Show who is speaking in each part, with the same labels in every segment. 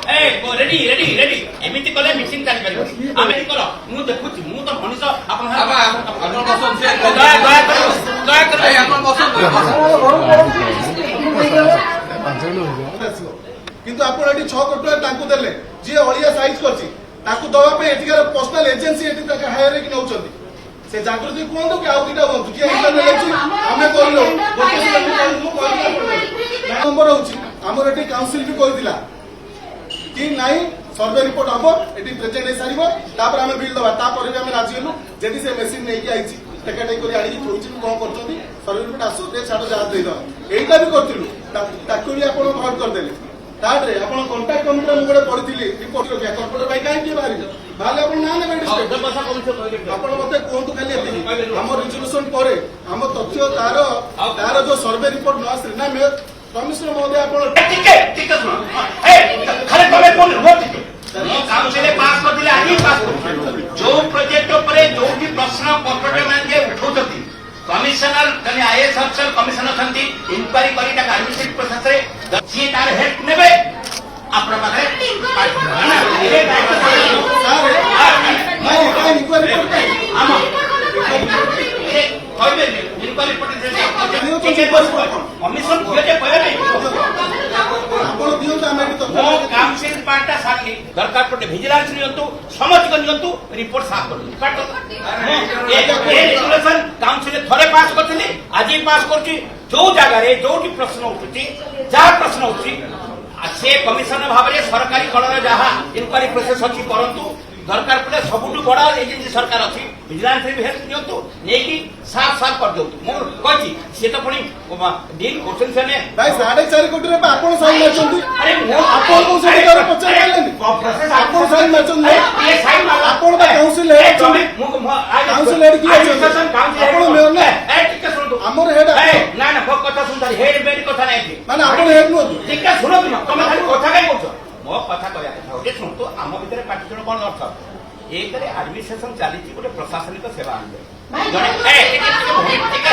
Speaker 1: ready ready ready एमिति कले mixing चली परिबो आमे कर मु देखुची मु तो मनीष आपन आपन बसन से दया कर आपन बसन
Speaker 2: किंतु आपण एटी 6 कोटी टका तांकू देले जे अलिया साइज करची ताकू दवा पे एटिकार पर्सनल एजेंसी एटी तक हायर कि नउचंदी से जागृति कोंदो कि आउ किटा होंतु कि इंटरनेट लेछि आमे करलो गोटे मु नंबर होछि हमर एटी काउंसिल भी कहिदिला कि नाही सर्वे रिपोर्ट हम एटी प्रेजेंट हे सारिबो तापर हमें बिल दबा तापर भी हमें राजी हेलु जेडी से मशीन नै कि आइछि टेकाटे करी आडी थोइछि कोन करछंती सर्वे रिपोर्ट आसु दे छाडो जा देई दो एटा भी करथिलु ताकू भी आपण भर कर देले तारे आपण कांटेक्ट कमिटी में गोटे पढिथिली रिपोर्ट के कॉर्पोरेट बाई काहे के बाहरी भाले आपण ना ने बेडिस्ट आपण मते कोंतु खाली एति हमर रिजोल्यूशन परे हम तथ्य तार जो सर्वे रिपोर्ट न आसरे ना मैं कमिश्नर महोदय आपण
Speaker 1: ठीक सुनो खाली तमे कोन हो ठीक काउंसिल पास कर दिले आजी पास जो प्रोजेक्ट ऊपर जो भी प्रश्न कॉर्पोरेट मान के उठौतती कमिश्नर कने आईएएस अफसर कमिश्नर छंती इंक्वायरी करी ता एडमिनिस्ट्रेटिव प्रोसेस रे जे तार हेड नेबे आपन पाखे
Speaker 2: मैं इंक्वायरी करते
Speaker 1: हम कहबे इंक्वायरी रिपोर्ट कमिशन दिए कहले नहीं
Speaker 2: आपण दियो त हमें तो
Speaker 1: मो काउंसिल पार्टा साथी दरकार पड़े विजिलेंस नियंतु समझ कर नियंतु रिपोर्ट साफ कर ये रेजोल्यूशन काउंसिल थरे पास करथिली आज पास करछि जो जगह रे जोटी प्रश्न उठुछि जा प्रश्न उठुछि से कमिशन भाव में सरकारी कलर जहाँ इनक्वारी प्रोसेस अच्छी करंतु दरकार पड़े सबुठु बड़ एजेंसी सरकार अच्छी विजिलेंस भी हेल्प नियंतु नेकी साफ साफ कर दियंतु मो कहछि से तो पुणी डील क्वेश्चन से ने
Speaker 2: भाई 4.5 कोटी रे आपण साइन मारचंती
Speaker 1: अरे मो
Speaker 2: आपण को से कर पचार लेनी
Speaker 1: प्रोसेस
Speaker 2: आपण साइन मारचंती
Speaker 1: ये साइन मार
Speaker 2: आपण का काउंसिल हेड
Speaker 1: काउंसिल हेड की
Speaker 2: आपण मेयर ना
Speaker 1: ए ठीक सुन तू
Speaker 2: हमर हेड
Speaker 1: ना ना भक कथा सुन तारी हेड बेड कथा नै थी
Speaker 2: माने आपण हेड नो
Speaker 1: ठीक सुनो तुम तुम खाली कथा काई बोलछो मो कथा कहया कथा ओटे सुन तो आम भीतर पार्टीजन कोन अर्थ एक रे एडमिनिस्ट्रेशन चली गोटे प्रशासनिक सेवा आनबे जने ए ठीक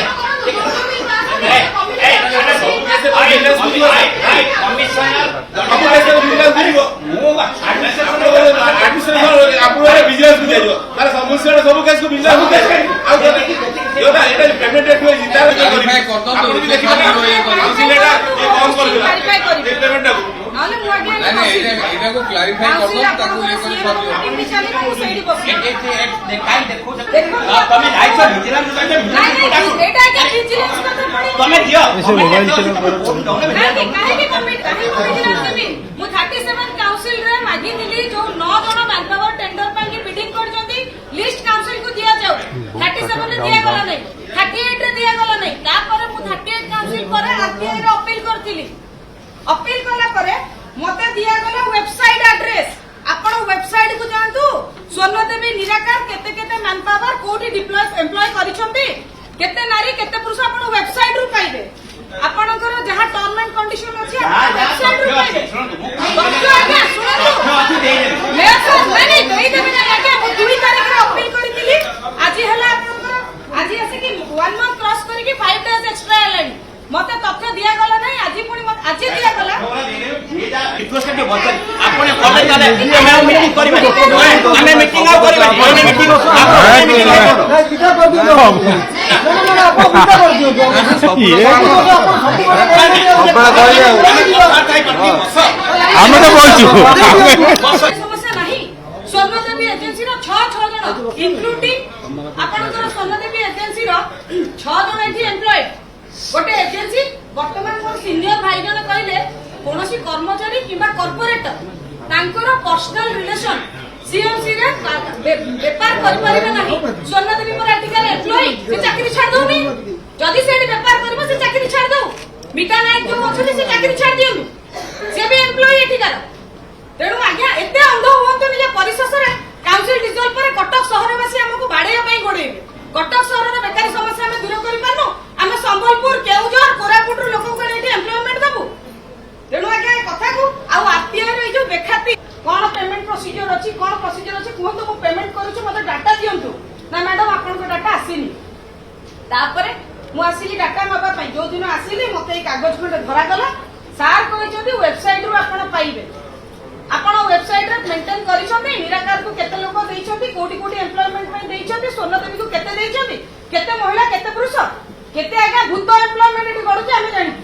Speaker 1: कमिश्नर
Speaker 3: सब कैसे बिजनेस दिबो
Speaker 1: मो
Speaker 3: एडमिनिस्ट्रेशन आपन बिजनेस को दियो तार समस्या सब कैसे बिजनेस को दियो आ योटा एटा पेमेंट रेट होई तार वेरीफाई कर दो तो देखिबा काउंसिल एटा कौन कर दिला पेमेंट को
Speaker 4: नाले मु आगे
Speaker 3: नहीं एटा को क्लैरिफाई कर दो ताको ये कर दियो
Speaker 4: मीटिंग चले मु सेडी बस
Speaker 1: देखाई देखो तमे जाइछो विजिलेंस सहित
Speaker 4: एटा के विजिलेंस कथा पड़ी
Speaker 1: तमे दियो
Speaker 5: मोबाइल चलो
Speaker 4: काहे विजिलेंस देबी मु 37 काउंसिल रे मागी दिली जो 9 जण मैनपावर टेंडर ପାଇଁ की बिडिंग करजंती लिस्ट काउंसिल को दिया जाऊ 37 रे दिया गला नहीं 38 रे दिया गला नहीं ता पर मु 38 काउंसिल पर आरटीआई रे अपील करथिली अपील कला करे मते दिया गला वेबसाइट एड्रेस आपण वेबसाइट को जानतु स्वर्ण देवी निराकार केते केते मैनपावर कोठी डिप्लॉय एम्प्लॉय करिसंती केते नारी केते पुरुष आपण वेबसाइट रु पाइबे आपणकर जहा टर्म एंड कंडीशन अछि वेबसाइट रु पाइबे बच्चा आज्ञा सुनतु ले सर नहीं देई देबे ना आज्ञा मु 2 तारीख रे अपील करितिली आज हला आपणकर आज आसे कि 1 मंथ क्रॉस करी कि 5 डेज एक्स्ट्रा आलानी मते तथ्य दिया गला नहीं आज पुणी आज दिया गला
Speaker 1: रिक्वेस्ट के बंद आपने कॉलेज चले हम मीटिंग करबे हमें मीटिंग आ करबे हमें मीटिंग आप मीटिंग
Speaker 2: नहीं किटा कर दियो ना आप किटा कर दियो
Speaker 5: ये हम तो बोलछु
Speaker 4: समस्या नहीं स्वर्णदेवी एजेंसी रो 6 जण इंक्लूडिंग आपनकर स्वर्णदेवी एजेंसी रो 6 जण एथि एम्प्लॉयड गोटे एजेंसी वर्तमान मोर सीनियर भाई जन कहले कोनोसी कर्मचारी किबा कॉर्पोरेटर तांकर पर्सनल रिलेशन सीएमसी रे व्यापार करि परिबे नाही स्वर्णदेवी मोर आर्टिकल एम्प्लॉय से चाकरी छाड़ दोनी जदी से व्यापार करबो से चाकरी छाड़ दो मिटा नायक जो अछि से चाकरी छाड़ दियो से भी एम्प्लॉय एठिकार तेणु आज्ञा एते अंध होंतो निजे परिशेष रे काउंसिल डिसॉल्व पर कटक शहरवासी हमको बाड़ेया पई गोडेबे कटक शहर रे बेकारी समस्या हम दूर करि पारनो हम संबलपुर केउझर कोरापुट लोक को एठी एम्प्लॉयमेंट दबु तेणु आज्ञा कथा को आ आरटीआई रे जो बेखाती कोन पेमेंट प्रोसीजर अछि कोन प्रोसीजर अछि कहंतु मु पेमेंट करूछु मते डाटा दियंतु ना मैडम आपन को डाटा आसीनी तापरे मु आसीली डाटा माबा पई जो दिन आसीली मते कागज खंड धरा गला सार कहै जदी वेबसाइट रु आपन पाइबे आप मेंटेन करिसथि निराकार को केते लोक देइछथि कोटी कोटी एम्प्लॉयमेंट में देइछथि स्वर्णदेवी को केते देइछथि केते महिला केते पुरुष केते आगे भूत एम्प्लॉयमेंट एठी गडुचे आमे जानि